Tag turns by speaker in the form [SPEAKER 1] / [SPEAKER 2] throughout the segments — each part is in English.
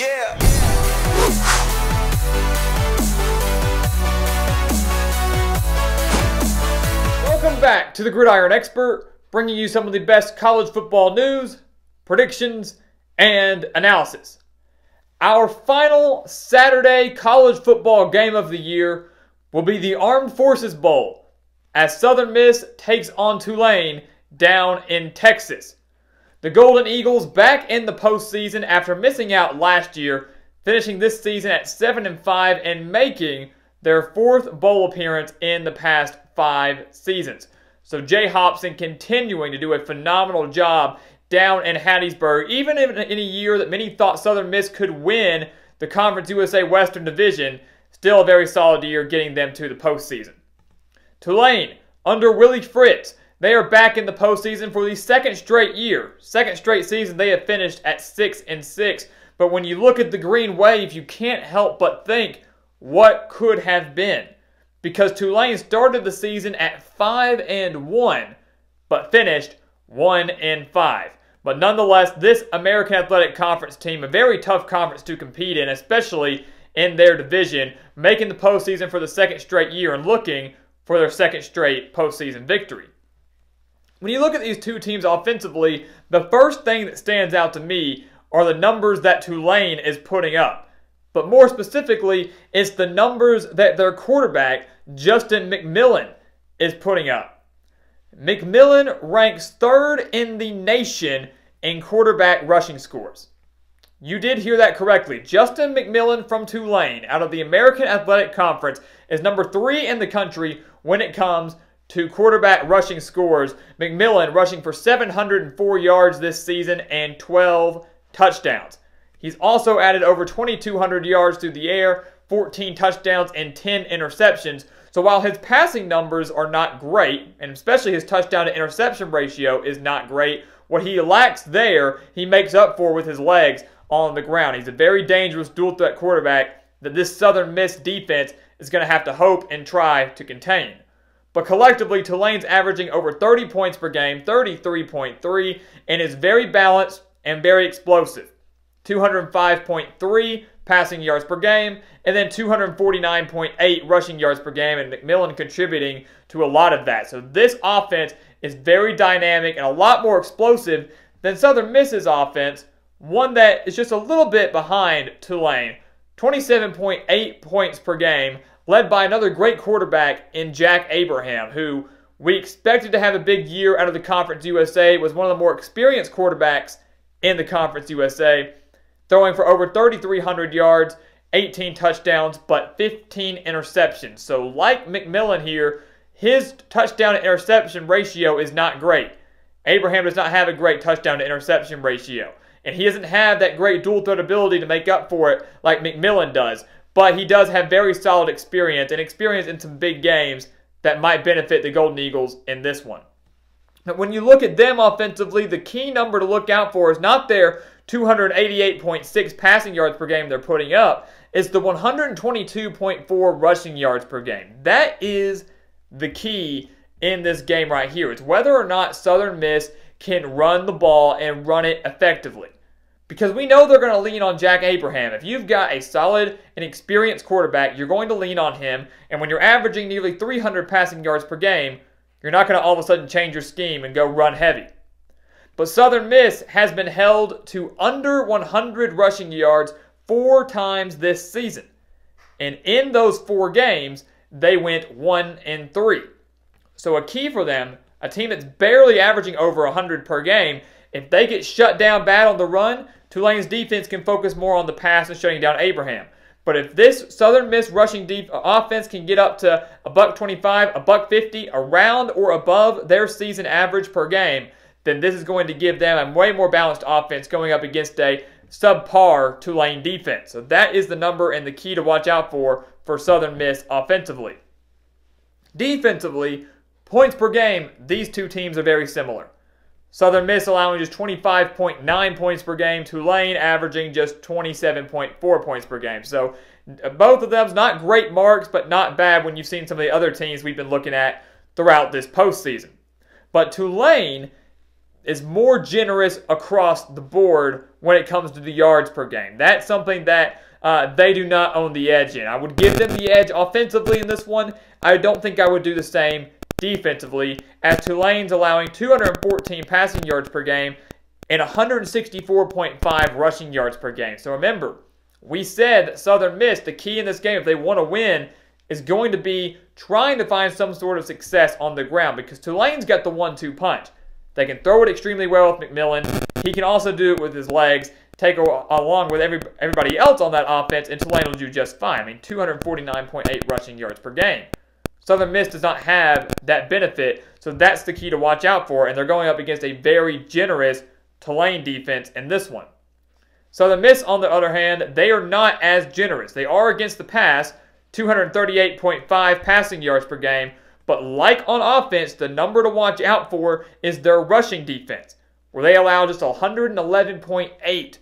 [SPEAKER 1] Yeah.
[SPEAKER 2] Welcome back to the Gridiron Expert, bringing you some of the best college football news, predictions, and analysis. Our final Saturday college football game of the year will be the Armed Forces Bowl, as Southern Miss takes on Tulane down in Texas. The Golden Eagles back in the postseason after missing out last year, finishing this season at 7-5 and making their fourth bowl appearance in the past 5 seasons. So Jay Hopson continuing to do a phenomenal job down in Hattiesburg, even in a year that many thought Southern Miss could win the Conference USA Western Division, still a very solid year getting them to the postseason. Tulane, under Willie Fritz, they are back in the postseason for the second straight year. Second straight season they have finished at 6-6. But when you look at the Green Wave, you can't help but think what could have been. Because Tulane started the season at 5-1, but finished 1-5. But nonetheless, this American Athletic Conference team, a very tough conference to compete in, especially in their division, making the postseason for the second straight year and looking for their second straight postseason victory. When you look at these two teams offensively, the first thing that stands out to me are the numbers that Tulane is putting up. But more specifically, it's the numbers that their quarterback, Justin McMillan, is putting up. McMillan ranks 3rd in the nation in quarterback rushing scores. You did hear that correctly. Justin McMillan from Tulane, out of the American Athletic Conference, is number 3 in the country when it comes to quarterback rushing scores. McMillan rushing for 704 yards this season and 12 touchdowns. He's also added over 2,200 yards through the air, 14 touchdowns, and 10 interceptions. So while his passing numbers are not great, and especially his touchdown to interception ratio is not great, what he lacks there, he makes up for with his legs on the ground. He's a very dangerous dual threat quarterback that this Southern Miss defense is going to have to hope and try to contain. But collectively, Tulane's averaging over 30 points per game, 33.3, and is very balanced and very explosive. 205.3 passing yards per game, and then 249.8 rushing yards per game, and McMillan contributing to a lot of that. So this offense is very dynamic and a lot more explosive than Southern Miss's offense, one that is just a little bit behind Tulane. 27.8 points per game, led by another great quarterback in Jack Abraham, who we expected to have a big year out of the Conference USA, was one of the more experienced quarterbacks in the Conference USA, throwing for over 3,300 yards, 18 touchdowns, but 15 interceptions. So like McMillan here, his touchdown to interception ratio is not great. Abraham does not have a great touchdown to interception ratio. And he doesn't have that great dual threat ability to make up for it like McMillan does. But he does have very solid experience and experience in some big games that might benefit the Golden Eagles in this one. But when you look at them offensively, the key number to look out for is not their 288.6 passing yards per game they're putting up. It's the 122.4 rushing yards per game. That is the key in this game right here. It's whether or not Southern Miss can run the ball and run it effectively. Because we know they're going to lean on Jack Abraham. If you've got a solid and experienced quarterback, you're going to lean on him. And when you're averaging nearly 300 passing yards per game, you're not going to all of a sudden change your scheme and go run heavy. But Southern Miss has been held to under 100 rushing yards 4 times this season. And in those 4 games, they went 1-3. So a key for them, a team that's barely averaging over 100 per game, if they get shut down bad on the run, Tulane's defense can focus more on the pass and shutting down Abraham. But if this Southern Miss rushing offense can get up to $125, $150, around or above their season average per game, then this is going to give them a way more balanced offense going up against a subpar Tulane defense. So that is the number and the key to watch out for Southern Miss offensively. Defensively, points per game, these two teams are very similar. Southern Miss allowing just 25.9 points per game. Tulane averaging just 27.4 points per game. So both of them's not great marks, but not bad when you've seen some of the other teams we've been looking at throughout this postseason. But Tulane, is more generous across the board when it comes to the yards per game. That's something that they do not own the edge in. I would give them the edge offensively in this one. I don't think I would do the same defensively, as Tulane's allowing 214 passing yards per game and 164.5 rushing yards per game. So remember, we said that Southern Miss, the key in this game, if they want to win, is going to be trying to find some sort of success on the ground, because Tulane's got the 1-2 punch. They can throw it extremely well with McMillan. He can also do it with his legs, take along with everybody else on that offense, and Tulane will do just fine. I mean, 249.8 rushing yards per game. Southern Miss does not have that benefit, so that's the key to watch out for, and they're going up against a very generous Tulane defense in this one. Southern Miss, on the other hand, they are not as generous. They are against the pass, 238.5 passing yards per game, but like on offense, the number to watch out for is their rushing defense, where they allow just 111.8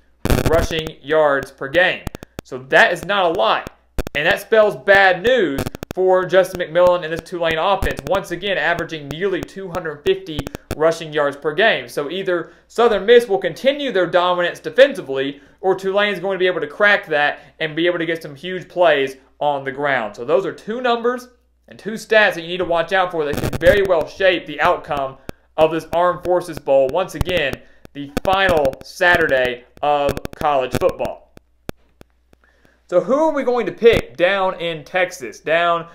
[SPEAKER 2] rushing yards per game. So that is not a lot, and that spells bad news for Justin McMillan and this Tulane offense, once again averaging nearly 250 rushing yards per game. So either Southern Miss will continue their dominance defensively, or Tulane is going to be able to crack that and be able to get some huge plays on the ground. So those are two numbers and two stats that you need to watch out for that can very well shape the outcome of this Armed Forces Bowl. Once again, the final Saturday of college football. So who are we going to pick down in Texas, down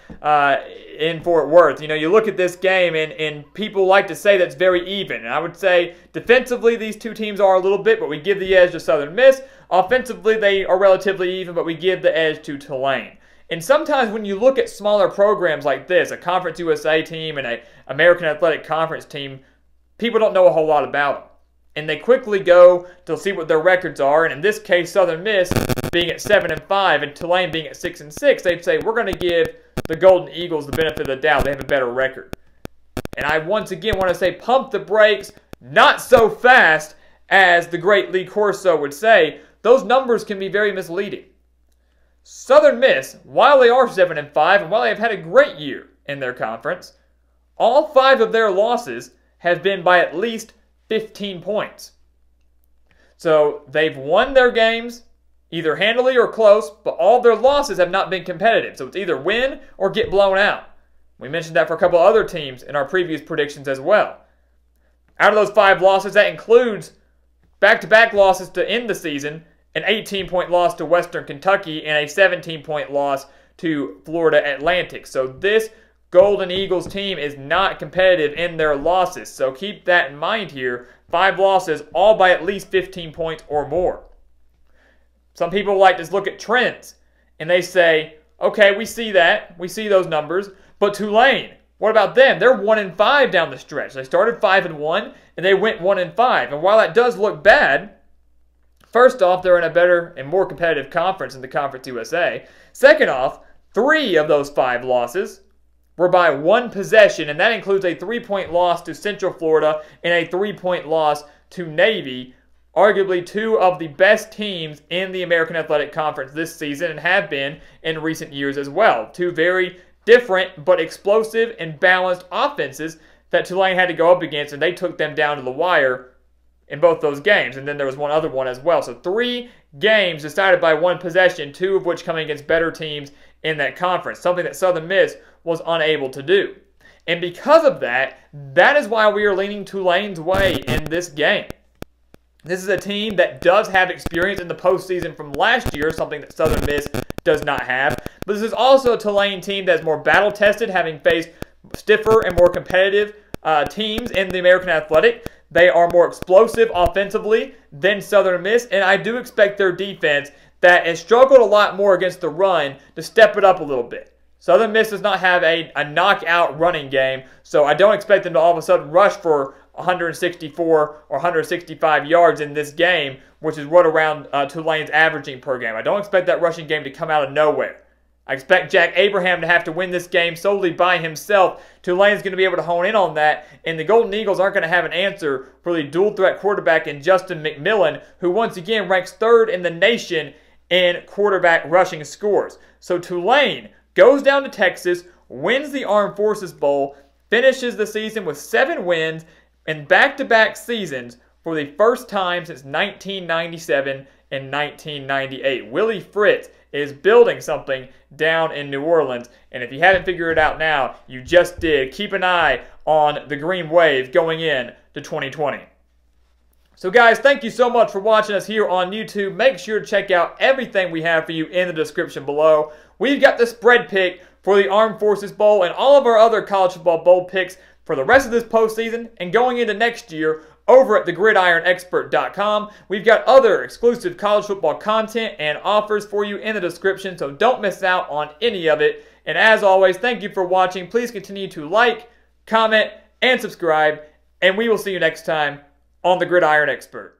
[SPEAKER 2] in Fort Worth? You know, you look at this game, and people like to say that's very even. And I would say defensively these two teams are a little bit, but we give the edge to Southern Miss. Offensively, they are relatively even, but we give the edge to Tulane. And sometimes when you look at smaller programs like this, a Conference USA team and an American Athletic Conference team, people don't know a whole lot about them. And they quickly go to see what their records are. And in this case, Southern Miss being at 7-5 and Tulane being at 6-6, they'd say, we're going to give the Golden Eagles the benefit of the doubt. They have a better record. And I once again want to say, pump the brakes, not so fast, as the great Lee Corso would say. Those numbers can be very misleading. Southern Miss, while they are 7-5 and while they have had a great year in their conference, all 5 of their losses have been by at least 15 points. So they've won their games either handily or close, but all their losses have not been competitive. So it's either win or get blown out. We mentioned that for a couple other teams in our previous predictions as well. Out of those 5 losses, that includes back-to-back losses to end the season, an 18-point loss to Western Kentucky, and a 17-point loss to Florida Atlantic. So this Golden Eagles team is not competitive in their losses. So keep that in mind here. 5 losses, all by at least 15 points or more. Some people like to look at trends, and they say, okay, we see that. We see those numbers. But Tulane, what about them? They're 1-5 down the stretch. They started 5-1, and they went 1-5. And while that does look bad, first off, they're in a better and more competitive conference in the Conference USA. Second off, 3 of those 5 losses were by 1 possession, and that includes a 3-point loss to Central Florida and a 3-point loss to Navy, arguably 2 of the best teams in the American Athletic Conference this season and have been in recent years as well. 2 very different but explosive and balanced offenses that Tulane had to go up against, and they took them down to the wire in both those games. And then there was one other one as well. So 3 games decided by 1 possession, 2 of which coming against better teams in that conference, something that Southern Miss was unable to do. And because of that, that is why we are leaning Tulane's way in this game. This is a team that does have experience in the postseason from last year, something that Southern Miss does not have. But this is also a Tulane team that's more battle-tested, having faced stiffer and more competitive teams in the American Athletic. They are more explosive offensively than Southern Miss, and I do expect their defense, that has struggled a lot more against the run, to step it up a little bit. Southern Miss does not have a knockout running game, so I don't expect them to all of a sudden rush for 164 or 165 yards in this game, which is what around Tulane's averaging per game. I don't expect that rushing game to come out of nowhere. I expect Jack Abraham to have to win this game solely by himself. Tulane's going to be able to hone in on that, and the Golden Eagles aren't going to have an answer for the dual-threat quarterback in Justin McMillan, who once again ranks 3rd in the nation in quarterback rushing scores. So Tulane goes down to Texas, wins the Armed Forces Bowl, finishes the season with 7 wins, in back-to-back seasons for the first time since 1997 and 1998. Willie Fritz is building something down in New Orleans, and if you haven't figured it out now, you just did. Keep an eye on the Green Wave going in to 2020. So guys, thank you so much for watching us here on YouTube. Make sure to check out everything we have for you in the description below. We've got the spread pick for the Armed Forces Bowl and all of our other college football bowl picks for the rest of this postseason and going into next year over at thegridironexpert.com. We've got other exclusive college football content and offers for you in the description, so don't miss out on any of it. And as always, thank you for watching. Please continue to like, comment, and subscribe, and we will see you next time on The Gridiron Expert.